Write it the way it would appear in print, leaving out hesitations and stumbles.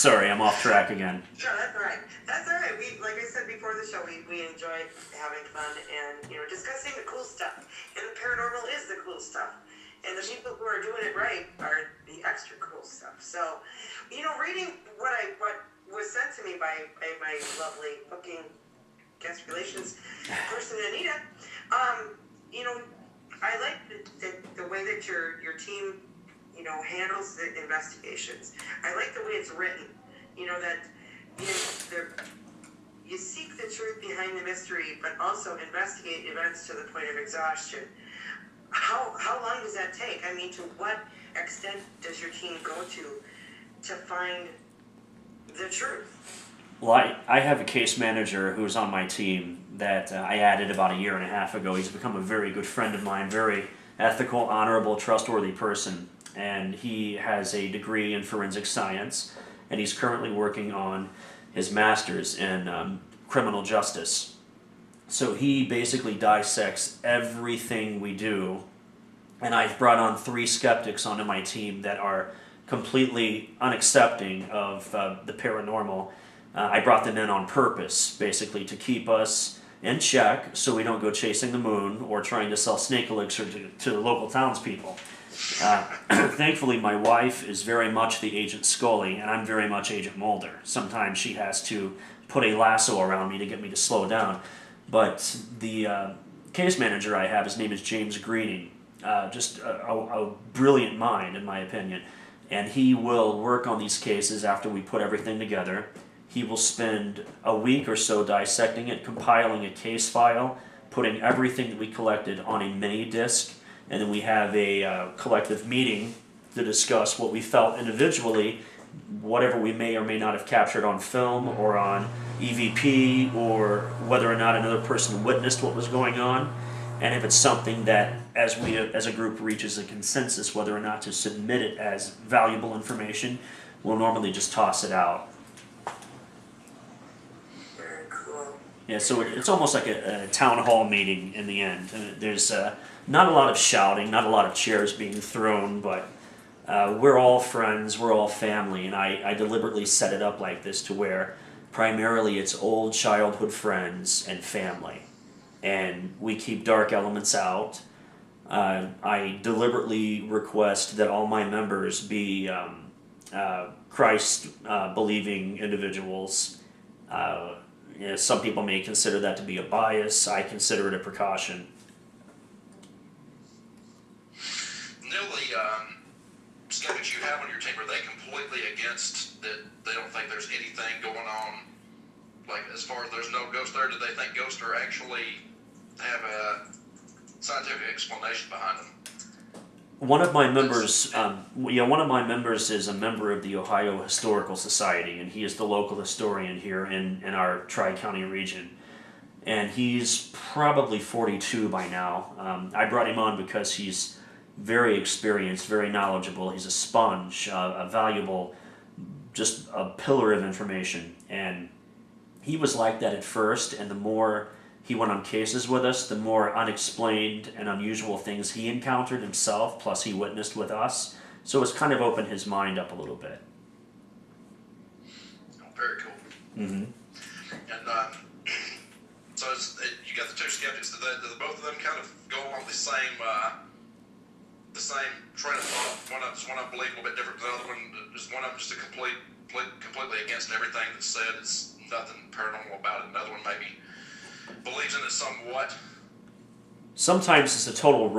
Sorry, I'm off track again. No, that's all right. That's all right. We, like I said before the show, we enjoy having fun and, discussing the cool stuff. And the paranormal is the cool stuff. And the people who are doing it right are the extra cool stuff. So, reading what was sent to me by my lovely booking guest relations person, Anita, I like the way that your team, handles the investigations. I like the way it's written. That you seek the truth behind the mystery, but also investigate events to the point of exhaustion. How long does that take? I mean, to what extent does your team go to find the truth? Well, I have a case manager who's on my team that I added about a year and a half ago. He's become a very good friend of mine, very ethical, honorable, trustworthy person. And he has a degree in forensic science, and he's currently working on his master's in criminal justice. So he basically dissects everything we do, and I've brought on 3 skeptics onto my team that are completely unaccepting of the paranormal. I brought them in on purpose, basically, to keep us in check so we don't go chasing the moon or trying to sell snake elixir to the local townspeople. Thankfully, my wife is very much the Agent Scully, and I'm very much Agent Mulder. Sometimes she has to put a lasso around me to get me to slow down. But the case manager I have, his name is James Greening, just a brilliant mind, in my opinion. And he will work on these cases after we put everything together. He will spend a week or so dissecting it, compiling a case file, putting everything that we collected on a mini disc, and then we have a collective meeting to discuss what we felt individually, whatever we may or may not have captured on film or on EVP, or whether or not another person witnessed what was going on, and if it's something that, as a group reaches a consensus whether or not to submit it as valuable information, we'll normally just toss it out. Very cool. Yeah, so it's almost like a town hall meeting in the end. There's not a lot of shouting, not a lot of chairs being thrown, but we're all friends, we're all family, and I deliberately set it up like this to where primarily it's old childhood friends and family. And we keep dark elements out. I deliberately request that all my members be Christ-believing individuals. Some people may consider that to be a bias. I consider it a precaution. Neal, the skeptics you have on your team, are they completely against that? They don't think there's anything going on, like as far as there's no ghost there? Do they think ghosts are actually have a scientific explanation behind them? One of my members, one of my members is a member of the Ohio Historical Society, and he is the local historian here in our Tri-County region. And he's probably 42 by now. I brought him on because he's very experienced, very knowledgeable. He's a sponge, a valuable, just a pillar of information. And he was like that at first, and the more he went on cases with us, the more unexplained and unusual things he encountered himself, plus he witnessed with us. So it's kind of opened his mind up a little bit. Oh, very cool. Mm-hmm. And so you got the 2 skeptics. Do both of them kind of go along the same train of thought? One of them believe a little bit different than the other one. Is one of them just completely against everything that's said? It's nothing paranormal about it. Another one maybe believes in it somewhat. Sometimes it's a total role